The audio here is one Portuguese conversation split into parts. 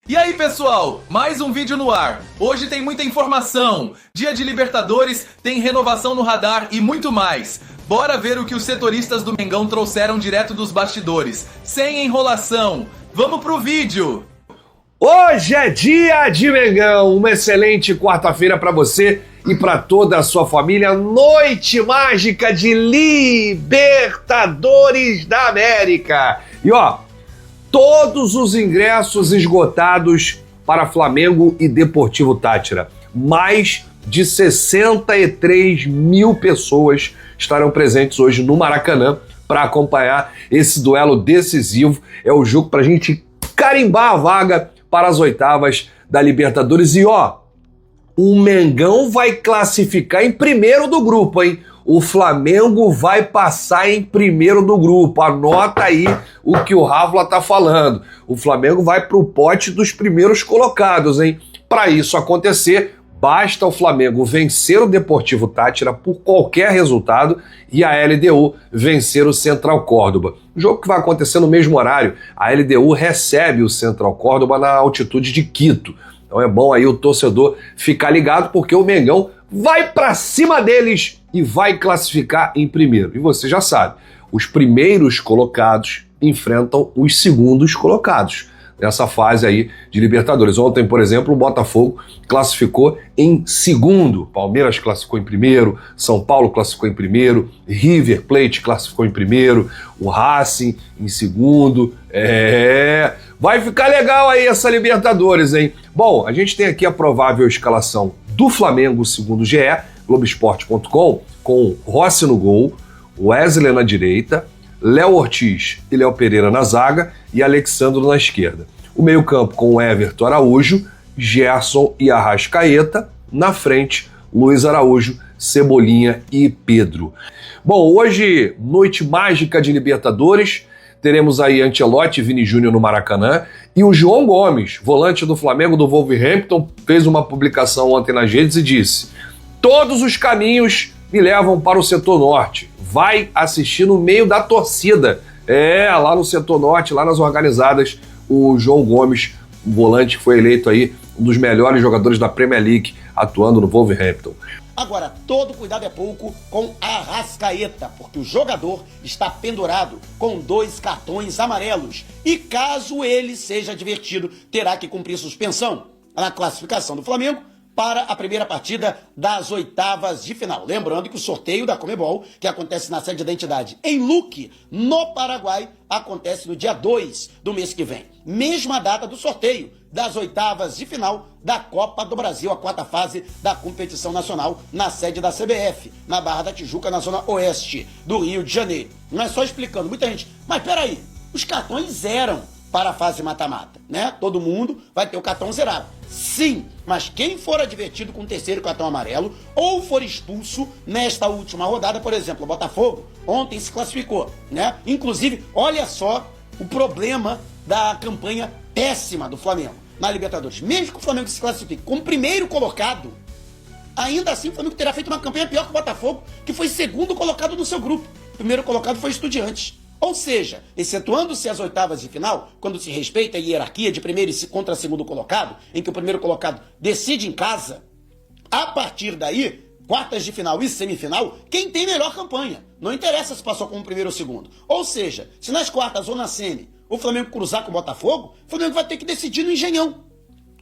E aí, pessoal, mais um vídeo no ar. Hoje tem muita informação. Dia de Libertadores, tem renovação no radar e muito mais. Bora ver o que os setoristas do Mengão trouxeram direto dos bastidores. Sem enrolação. Vamos pro vídeo. Hoje é dia de Mengão. Uma excelente quarta-feira para você e para toda a sua família. Noite mágica de Libertadores da América. E ó, todos os ingressos esgotados para Flamengo e Deportivo Táchira. Mais de 63 mil pessoas estarão presentes hoje no Maracanã para acompanhar esse duelo decisivo. É o jogo para a gente carimbar a vaga para as oitavas da Libertadores. E ó, o Mengão vai classificar em primeiro do grupo, hein? O Flamengo vai passar em primeiro do grupo. Anota aí o que o Rávula tá falando. O Flamengo vai pro pote dos primeiros colocados, hein? Para isso acontecer, basta o Flamengo vencer o Deportivo Táchira por qualquer resultado e a LDU vencer o Central Córdoba. Jogo que vai acontecer no mesmo horário. A LDU recebe o Central Córdoba na altitude de Quito. Então é bom aí o torcedor ficar ligado, porque o Mengão vai para cima deles e vai classificar em primeiro. E você já sabe, os primeiros colocados enfrentam os segundos colocados nessa fase aí de Libertadores. Ontem, por exemplo, o Botafogo classificou em segundo, Palmeiras classificou em primeiro, São Paulo classificou em primeiro, River Plate classificou em primeiro, o Racing em segundo. Vai ficar legal aí essa Libertadores, hein? Bom, a gente tem aqui a provável escalação do Flamengo, segundo o GE, Globoesporte.com, com Rossi no gol, Wesley na direita, Léo Ortiz e Léo Pereira na zaga e Alexandro na esquerda. O meio-campo com Everton Araújo, Gerson e Arrascaeta. Na frente, Luiz Araújo, Cebolinha e Pedro. Bom, hoje, noite mágica de Libertadores. Teremos aí Ancelotti e Vini Júnior no Maracanã. E o João Gomes, volante do Flamengo do Wolverhampton, fez uma publicação ontem nas redes e disse: todos os caminhos me levam para o setor norte. Vai assistir no meio da torcida. Lá no setor norte, lá nas organizadas, o João Gomes, o volante, foi eleito aí um dos melhores jogadores da Premier League, atuando no Wolverhampton. Agora, todo cuidado é pouco com Arrascaeta, porque o jogador está pendurado com 2 cartões amarelos. E caso ele seja advertido, terá que cumprir suspensão na classificação do Flamengo para a primeira partida das oitavas de final. Lembrando que o sorteio da Conmebol, que acontece na sede da entidade em Luque, no Paraguai, acontece no dia 2 do mês que vem. Mesma data do sorteio das oitavas de final da Copa do Brasil, a 4ª fase da competição nacional, na sede da CBF, na Barra da Tijuca, na zona oeste do Rio de Janeiro. Não é só explicando, muita gente, mas peraí, os cartões eram para a fase mata-mata, né? Todo mundo vai ter o cartão zerado. Sim, mas quem for advertido com o 3º cartão amarelo ou for expulso nesta última rodada, por exemplo, o Botafogo ontem se classificou, né? Inclusive, olha só o problema da campanha péssima do Flamengo na Libertadores. Mesmo que o Flamengo se classifique como primeiro colocado, ainda assim o Flamengo terá feito uma campanha pior que o Botafogo, que foi segundo colocado no seu grupo. O primeiro colocado foi Estudiantes. Ou seja, excetuando-se as oitavas de final, quando se respeita a hierarquia de primeiro contra segundo colocado, em que o primeiro colocado decide em casa, a partir daí, quartas de final e semifinal, quem tem melhor campanha. Não interessa se passou como primeiro ou segundo. Ou seja, se nas quartas ou na semi o Flamengo cruzar com o Botafogo, o Flamengo vai ter que decidir no Engenhão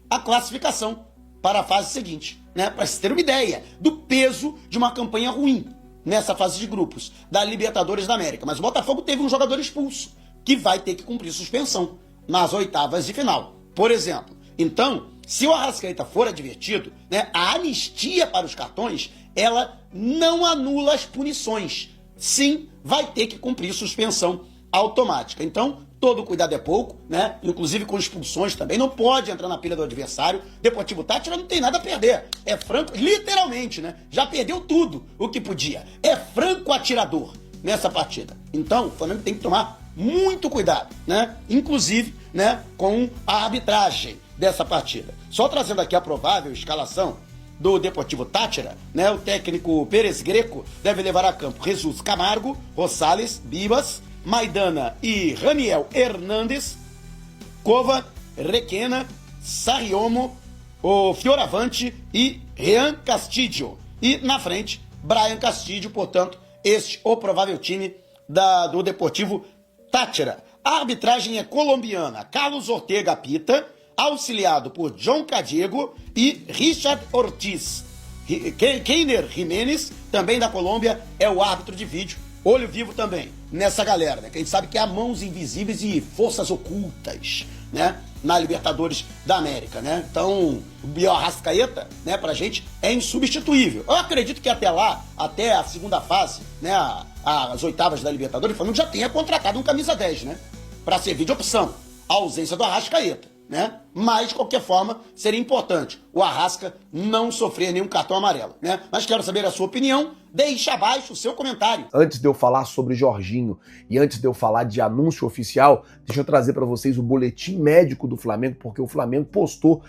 a classificação para a fase seguinte, né? Para se ter uma ideia do peso de uma campanha ruim nessa fase de grupos da Libertadores da América. Mas o Botafogo teve um jogador expulso, que vai ter que cumprir suspensão nas oitavas de final, por exemplo. Então, se o Arrascaeta for advertido, né, a anistia para os cartões, ela não anula as punições. Sim, vai ter que cumprir suspensão automática. Então, todo cuidado é pouco, né? Inclusive com expulsões também. Não pode entrar na pilha do adversário. Deportivo Táchira não tem nada a perder. É franco, literalmente, né? Já perdeu tudo o que podia. É franco atirador nessa partida. Então, o Flamengo tem que tomar muito cuidado, né? Inclusive, né, com a arbitragem dessa partida. Só trazendo aqui a provável escalação do Deportivo Táchira, né? O técnico Pérez Greco deve levar a campo Jesus Camargo, Rosales, Bibas, Maidana e Raniel Hernandes, Cova, Requena, Sarriomo, o Fioravante e Rian Castillo. E na frente, Brian Castillo, portanto, este o provável time do Deportivo Táchira. A arbitragem é colombiana. Carlos Ortega apita, auxiliado por John Cadiego e Richard Ortiz. Keiner Jiménez, também da Colômbia, é o árbitro de vídeo. Olho vivo também nessa galera, né? Que a gente sabe que há mãos invisíveis e forças ocultas, né? Na Libertadores da América, né? Então, o Biel Arrascaeta, né, pra gente, é insubstituível. Eu acredito que até lá, até a segunda fase, né, as oitavas da Libertadores, o Flamengo já tenha contratado um camisa 10, né? Pra servir de opção. A ausência do Arrascaeta, né? Mas, de qualquer forma, seria importante o Arrasca não sofrer nenhum cartão amarelo, né? Mas quero saber a sua opinião. Deixe abaixo o seu comentário. Antes de eu falar sobre Jorginho e antes de eu falar de anúncio oficial, deixa eu trazer para vocês o boletim médico do Flamengo, porque o Flamengo postou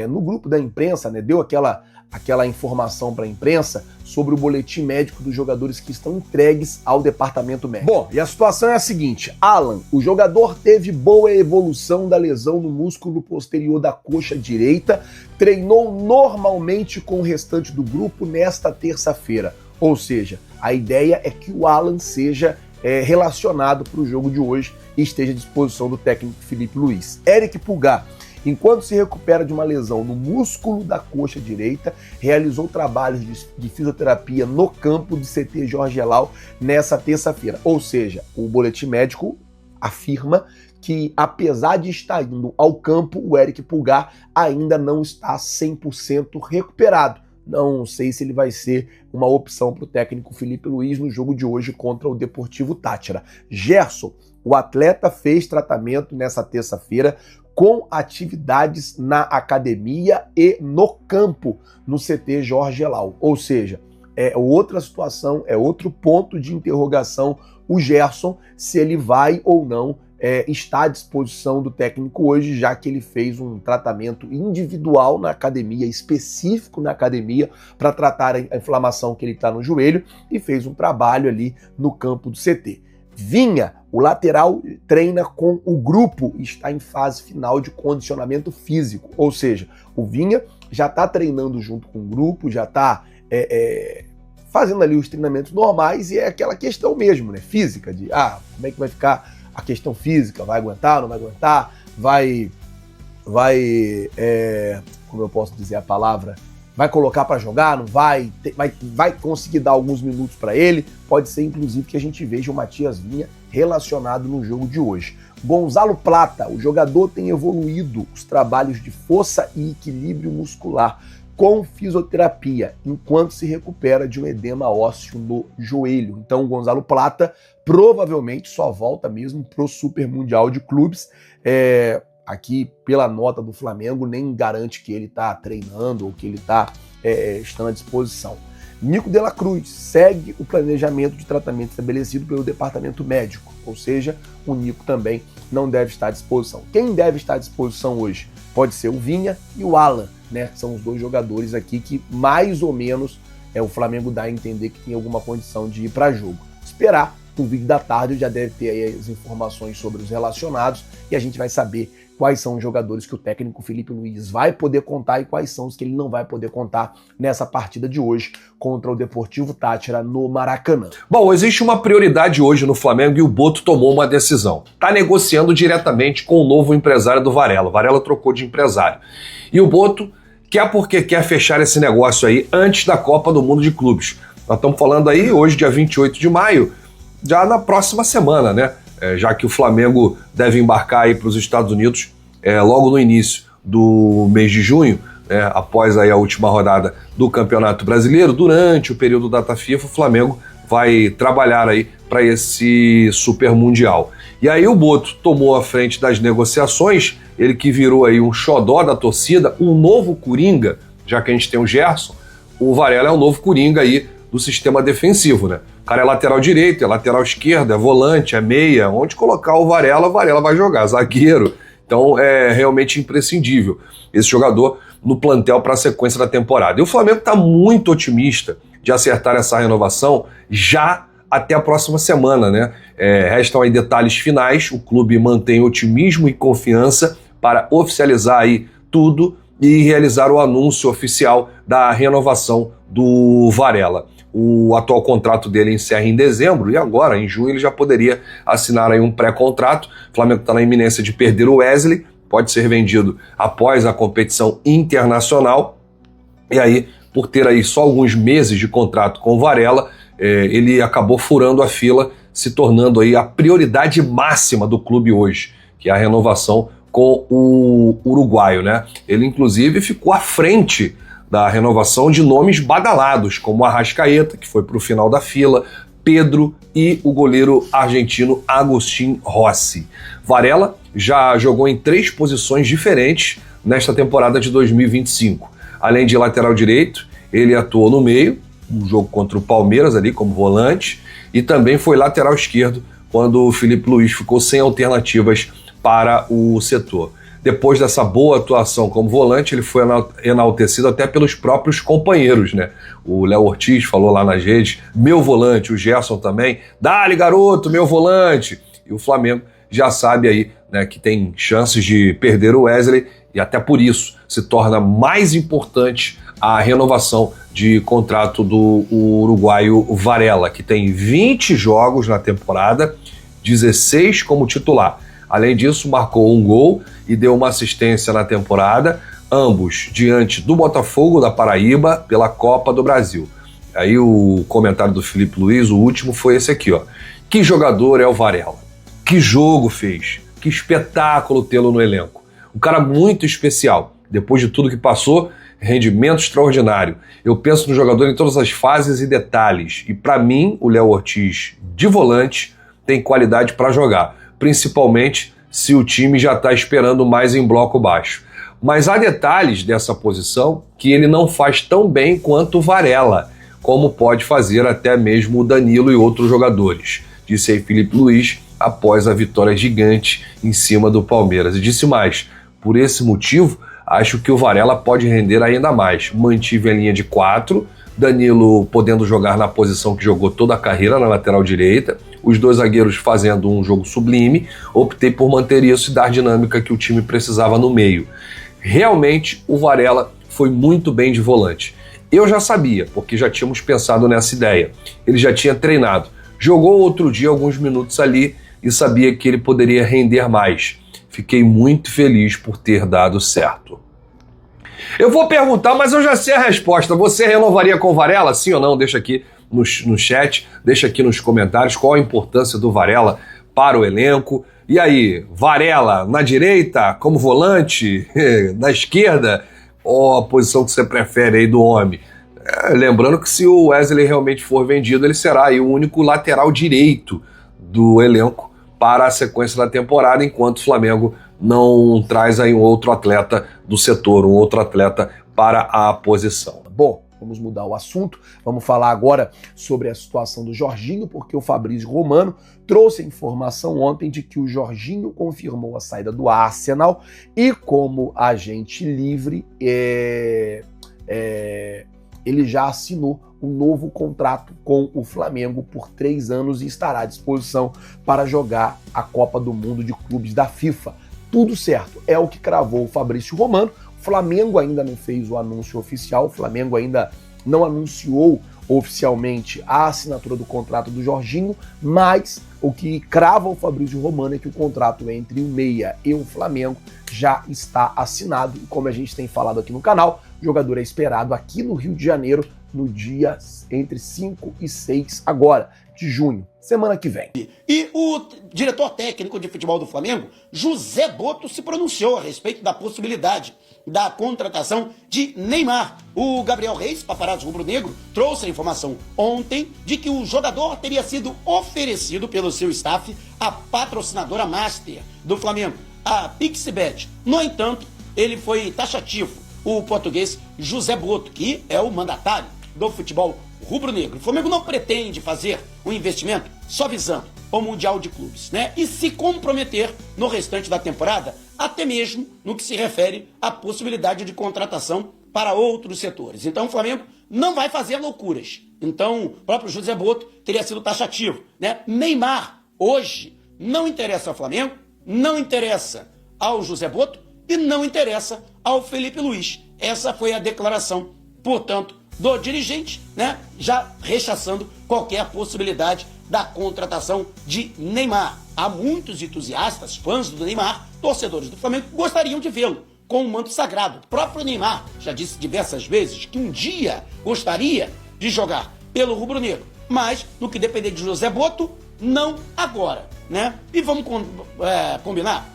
no grupo da imprensa, né? Deu aquela informação para a imprensa sobre o boletim médico dos jogadores que estão entregues ao departamento médico. Bom, e a situação é a seguinte: Alan, o jogador teve boa evolução da lesão no músculo posterior da coxa direita, treinou normalmente com o restante do grupo nesta terça-feira. Ou seja, a ideia é que o Alan seja relacionado para o jogo de hoje e esteja à disposição do técnico Felipe Luiz. Eric Pulgar, enquanto se recupera de uma lesão no músculo da coxa direita, realizou trabalhos de fisioterapia no campo do CT Jorge Elal nessa terça-feira. Ou seja, o boletim médico afirma que, apesar de estar indo ao campo, o Eric Pulgar ainda não está 100% recuperado. Não sei se ele vai ser uma opção para o técnico Felipe Luiz no jogo de hoje contra o Deportivo Táchira. Gerson, o atleta fez tratamento nessa terça-feira com atividades na academia e no campo, no CT Jorge Elal. Ou seja, é outra situação, é outro ponto de interrogação o Gerson, se ele vai ou não está à disposição do técnico hoje, já que ele fez um tratamento individual na academia, específico na academia, para tratar a inflamação que ele está no joelho, e fez um trabalho ali no campo do CT. Vinha, o lateral, treina com o grupo e está em fase final de condicionamento físico, ou seja, o Vinha já está treinando junto com o grupo, já está fazendo ali os treinamentos normais, e é aquela questão mesmo, né, física, de como é que vai ficar a questão física, vai aguentar, não vai aguentar, vai como eu posso dizer a palavra, vai colocar para jogar, não vai, vai conseguir dar alguns minutos para ele, pode ser inclusive que a gente veja o Matias Vinha relacionado no jogo de hoje. Gonzalo Plata, o jogador tem evoluído os trabalhos de força e equilíbrio muscular com fisioterapia, enquanto se recupera de um edema ósseo no joelho. Então o Gonzalo Plata provavelmente só volta mesmo pro Super Mundial de Clubes. Aqui, pela nota do Flamengo, nem garante que ele está treinando ou que ele está estando à disposição. Nico de la Cruz segue o planejamento de tratamento estabelecido pelo departamento médico, ou seja, o Nico também não deve estar à disposição. Quem deve estar à disposição hoje pode ser o Vinha e o Alan, né? São os dois jogadores aqui que mais ou menos o Flamengo dá a entender que tem alguma condição de ir para jogo. Esperar o vídeo da tarde, já deve ter aí as informações sobre os relacionados e a gente vai saber quais são os jogadores que o técnico Felipe Luiz vai poder contar e quais são os que ele não vai poder contar nessa partida de hoje contra o Deportivo Táchira no Maracanã. Bom, existe uma prioridade hoje no Flamengo e o Boto tomou uma decisão. Está negociando diretamente com o novo empresário do Varela. O Varela trocou de empresário. E o Boto quer fechar esse negócio aí antes da Copa do Mundo de Clubes. Nós estamos falando aí hoje, dia 28 de maio, já na próxima semana, né? Já que o Flamengo deve embarcar aí para os Estados Unidos logo no início do mês de junho, após aí a última rodada do Campeonato Brasileiro. Durante o período da data FIFA, o Flamengo vai trabalhar aí para esse Super Mundial. E aí o Boto tomou a frente das negociações, ele que virou aí um xodó da torcida, um novo Coringa, já que a gente tem o Gerson, o Varela é o novo Coringa aí do sistema defensivo, né? O cara é lateral direito, é lateral esquerdo, é volante, é meia. Onde colocar o Varela vai jogar, zagueiro. Então é realmente imprescindível esse jogador no plantel para a sequência da temporada. E o Flamengo está muito otimista de acertar essa renovação já até a próxima semana, né? Restam aí detalhes finais, o clube mantém otimismo e confiança para oficializar aí tudo e realizar o anúncio oficial da renovação do Varela. O atual contrato dele encerra em dezembro e agora, em junho, ele já poderia assinar aí um pré-contrato. O Flamengo está na iminência de perder o Wesley, pode ser vendido após a competição internacional. E aí, por ter aí só alguns meses de contrato com o Varela, ele acabou furando a fila, se tornando aí a prioridade máxima do clube hoje, que é a renovação com o uruguaio, né? Ele, inclusive, ficou à frente da renovação de nomes badalados, como Arrascaeta, que foi para o final da fila, Pedro e o goleiro argentino Agustín Rossi. Varela já jogou em 3 posições diferentes nesta temporada de 2025. Além de lateral direito, ele atuou no meio, no jogo contra o Palmeiras ali como volante, e também foi lateral esquerdo quando o Filipe Luís ficou sem alternativas para o setor. Depois dessa boa atuação como volante, ele foi enaltecido até pelos próprios companheiros, né? O Léo Ortiz falou lá nas redes, meu volante, o Gerson também, dá-lhe garoto, meu volante. E o Flamengo já sabe aí, né, que tem chances de perder o Wesley e até por isso se torna mais importante a renovação de contrato do uruguaio Varela, que tem 20 jogos na temporada, 16 como titular. Além disso, marcou um gol e deu uma assistência na temporada, ambos diante do Botafogo da Paraíba pela Copa do Brasil. Aí o comentário do Filipe Luís, o último, foi esse aqui, ó. Que jogador é o Varela? Que jogo fez? Que espetáculo tê-lo no elenco. Um cara muito especial. Depois de tudo que passou, rendimento extraordinário. Eu penso no jogador em todas as fases e detalhes. E para mim, o Léo Ortiz, de volante, tem qualidade para jogar, principalmente se o time já está esperando mais em bloco baixo. Mas há detalhes dessa posição que ele não faz tão bem quanto o Varela, como pode fazer até mesmo o Danilo e outros jogadores, disse aí Filipe Luís após a vitória gigante em cima do Palmeiras. E disse mais, por esse motivo, acho que o Varela pode render ainda mais. Mantive a linha de 4, Danilo podendo jogar na posição que jogou toda a carreira, na lateral direita, os 2 zagueiros fazendo um jogo sublime, optei por manter isso e dar dinâmica que o time precisava no meio. Realmente, o Varela foi muito bem de volante. Eu já sabia, porque já tínhamos pensado nessa ideia. Ele já tinha treinado. Jogou outro dia alguns minutos ali e sabia que ele poderia render mais. Fiquei muito feliz por ter dado certo. Eu vou perguntar, mas eu já sei a resposta. Você renovaria com o Varela, sim ou não? Deixa aqui no chat, deixa aqui nos comentários qual a importância do Varela para o elenco. E aí, Varela na direita, como volante, na esquerda, ou a posição que você prefere aí do homem? Lembrando que se o Wesley realmente for vendido, ele será aí o único lateral direito do elenco para a sequência da temporada, enquanto o Flamengo não traz aí um outro atleta do setor, um outro atleta para a posição. Bom, vamos mudar o assunto, vamos falar agora sobre a situação do Jorginho, porque o Fabrício Romano trouxe a informação ontem de que o Jorginho confirmou a saída do Arsenal e como agente livre, ele já assinou um novo contrato com o Flamengo por 3 anos e estará à disposição para jogar a Copa do Mundo de Clubes da FIFA. Tudo certo, é o que cravou o Fabrício Romano. O Flamengo ainda não fez o anúncio oficial, o Flamengo ainda não anunciou oficialmente a assinatura do contrato do Jorginho, mas o que crava o Fabrício Romano é que o contrato entre o Meia e o Flamengo já está assinado. E como a gente tem falado aqui no canal, o jogador é esperado aqui no Rio de Janeiro no dia entre 5 e 6 agora de junho, semana que vem. E o diretor técnico de futebol do Flamengo, José Boto, se pronunciou a respeito da possibilidade da contratação de Neymar. O Gabriel Reis, paparazzo rubro-negro, trouxe a informação ontem de que o jogador teria sido oferecido pelo seu staff à patrocinadora master do Flamengo, a Pixibet. No entanto, ele foi taxativo, o português José Boto, que é o mandatário do futebol rubro-negro. O Flamengo não pretende fazer um investimento só visando o Mundial de Clubes, né? E se comprometer no restante da temporada, até mesmo no que se refere à possibilidade de contratação para outros setores. Então o Flamengo não vai fazer loucuras. Então o próprio José Boto teria sido taxativo, né? Neymar hoje não interessa ao Flamengo, não interessa ao José Boto e não interessa ao Felipe Luiz. Essa foi a declaração, portanto, do dirigente, né? Já rechaçando qualquer possibilidade da contratação de Neymar. Há muitos entusiastas, fãs do Neymar, torcedores do Flamengo, que gostariam de vê-lo com o manto sagrado. O próprio Neymar já disse diversas vezes que um dia gostaria de jogar pelo rubro-negro, mas no que depender de José Boto, não agora, né? E vamos combinar?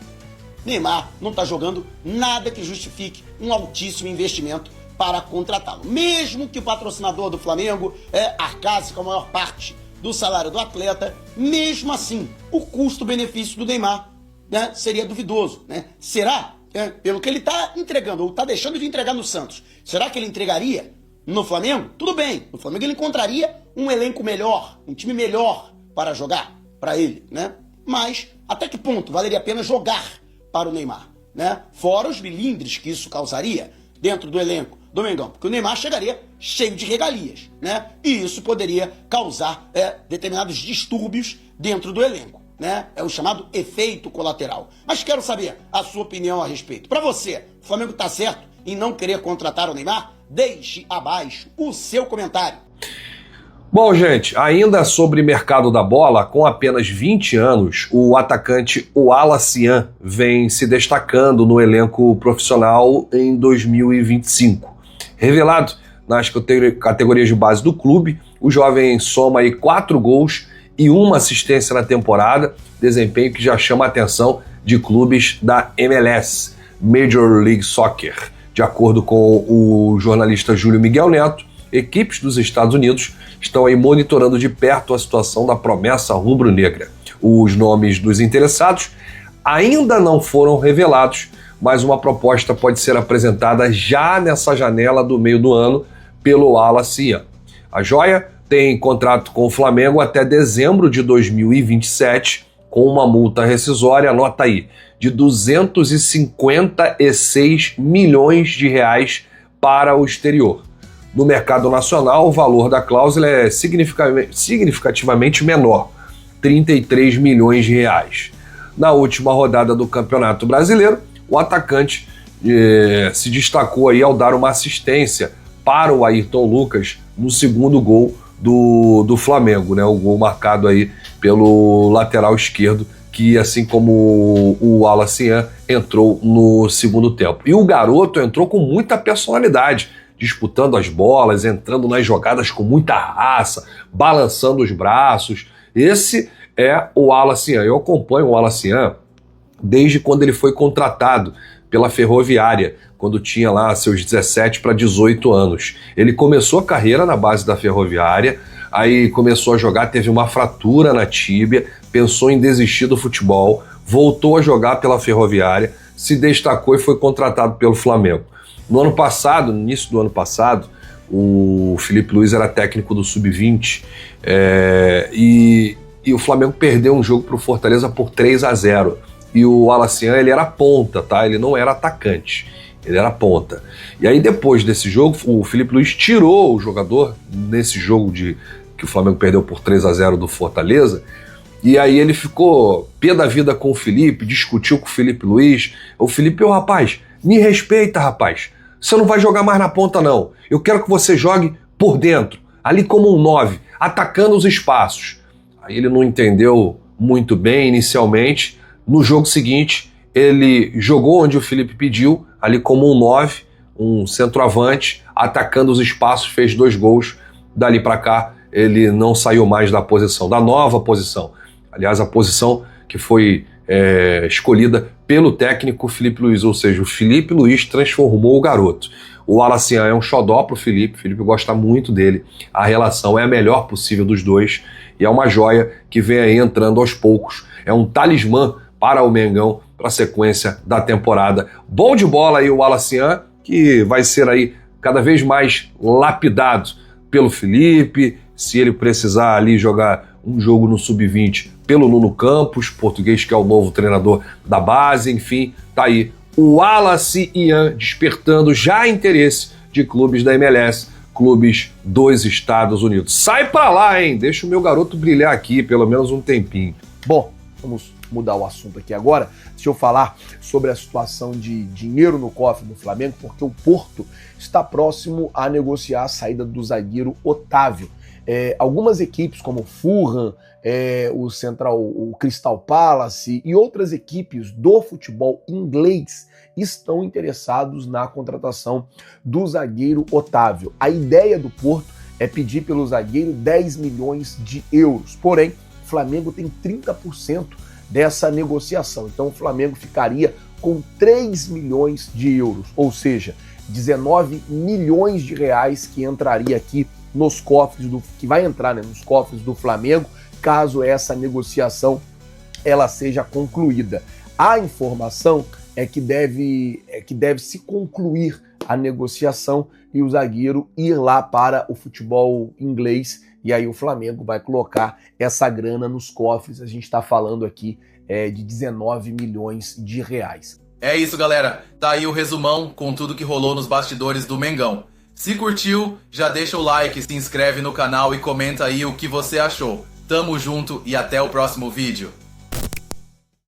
Neymar não está jogando nada que justifique um altíssimo investimento para contratá-lo. Mesmo que o patrocinador do Flamengo arcasse com a maior parte do salário do atleta, mesmo assim, o custo-benefício do Neymar, né, seria duvidoso, né? Será? Pelo que ele está entregando, ou está deixando de entregar no Santos, será que ele entregaria no Flamengo? Tudo bem, no Flamengo ele encontraria um elenco melhor, um time melhor para jogar para ele, né? Mas até que ponto valeria a pena jogar para o Neymar, né? Fora os milindres que isso causaria dentro do elenco do Mengão, porque o Neymar chegaria cheio de regalias, né? E isso poderia causar determinados distúrbios dentro do elenco, né? É o chamado efeito colateral. Mas quero saber a sua opinião a respeito. Para você, o Flamengo está certo em não querer contratar o Neymar? Deixe abaixo o seu comentário. Bom, gente, ainda sobre mercado da bola, com apenas 20 anos, o atacante Wallace Yan vem se destacando no elenco profissional em 2025. Revelado nas categorias de base do clube, o jovem soma aí 4 gols e 1 assistência na temporada, desempenho que já chama a atenção de clubes da MLS, Major League Soccer. De acordo com o jornalista Júlio Miguel Neto, equipes dos Estados Unidos estão aí monitorando de perto a situação da promessa rubro-negra. Os nomes dos interessados ainda não foram revelados, mas uma proposta pode ser apresentada já nessa janela do meio do ano pelo Wallace Yan. A joia tem contrato com o Flamengo até dezembro de 2027, com uma multa rescisória, anota aí, de 256 milhões de reais para o exterior. No mercado nacional, o valor da cláusula é significativamente menor, 33 milhões de reais. Na última rodada do Campeonato Brasileiro, o atacante se destacou aí ao dar uma assistência para o Ayrton Lucas no segundo gol do Flamengo, né? O gol marcado aí pelo lateral esquerdo, que assim como o Wallace Yan entrou no segundo tempo. E o garoto entrou com muita personalidade, disputando as bolas, entrando nas jogadas com muita raça, balançando os braços. Esse é o Wallace Yan. Eu acompanho o Wallace Yan desde quando ele foi contratado pela Ferroviária, quando tinha lá seus 17 para 18 anos. Ele começou a carreira na base da Ferroviária, aí começou a jogar, teve uma fratura na tíbia, pensou em desistir do futebol, voltou a jogar pela Ferroviária, se destacou e foi contratado pelo Flamengo. No ano passado, no início do ano passado, o Felipe Luiz era técnico do Sub-20 e o Flamengo perdeu um jogo para o Fortaleza por 3-0. E o Wallace Yan, ele era ponta, tá? Ele não era atacante, ele era ponta. E aí depois desse jogo, o Felipe Luiz tirou o jogador nesse jogo que o Flamengo perdeu por 3-0 do Fortaleza, e aí ele ficou pé da vida com o Felipe, discutiu com o Felipe Luiz. O Felipe, rapaz, me respeita, rapaz. Você não vai jogar mais na ponta, não. Eu quero que você jogue por dentro, ali como um 9, atacando os espaços. Aí ele não entendeu muito bem inicialmente. No jogo seguinte, ele jogou onde o Felipe pediu, ali como um 9, um centroavante, atacando os espaços, fez 2 gols. Dali para cá, ele não saiu mais da posição, da nova posição. Aliás, a posição que foi escolhida pelo técnico Felipe Luiz, ou seja, o Felipe Luiz transformou o garoto. O Wallace Yan é um xodó pro Felipe, o Felipe gosta muito dele, a relação é a melhor possível dos dois, e é uma joia que vem aí entrando aos poucos, é um talismã para o Mengão, para a sequência da temporada. Bom de bola aí o Wallace Yan, que vai ser aí cada vez mais lapidado pelo Felipe, se ele precisar ali jogar um jogo no Sub-20 pelo Nuno Campos, português que é o novo treinador da base, enfim, tá aí o Wallace Yan despertando já interesse de clubes da MLS, clubes dos Estados Unidos. Sai pra lá, hein? Deixa o meu garoto brilhar aqui, pelo menos um tempinho. Bom, Vamos mudar o assunto aqui agora. Deixa eu falar sobre a situação de dinheiro no cofre do Flamengo, porque o Porto está próximo a negociar a saída do zagueiro Otávio. Algumas equipes como o Fulham, o Crystal Palace e outras equipes do futebol inglês estão interessados na contratação do zagueiro Otávio. A ideia do Porto é pedir pelo zagueiro 10 milhões de euros. Porém, o Flamengo tem 30% dessa negociação. Então o Flamengo ficaria com 3 milhões de euros, ou seja, 19 milhões de reais que entraria aqui nos cofres que vai entrar, né, nos cofres do Flamengo, caso essa negociação ela seja concluída. A informação é que deve se concluir a negociação e o zagueiro ir lá para o futebol inglês, e aí o Flamengo vai colocar essa grana nos cofres. A gente está falando aqui de 19 milhões de reais. É isso, galera. Tá aí o resumão com tudo que rolou nos bastidores do Mengão. Se curtiu, já deixa o like, se inscreve no canal e comenta aí o que você achou. Tamo junto e até o próximo vídeo.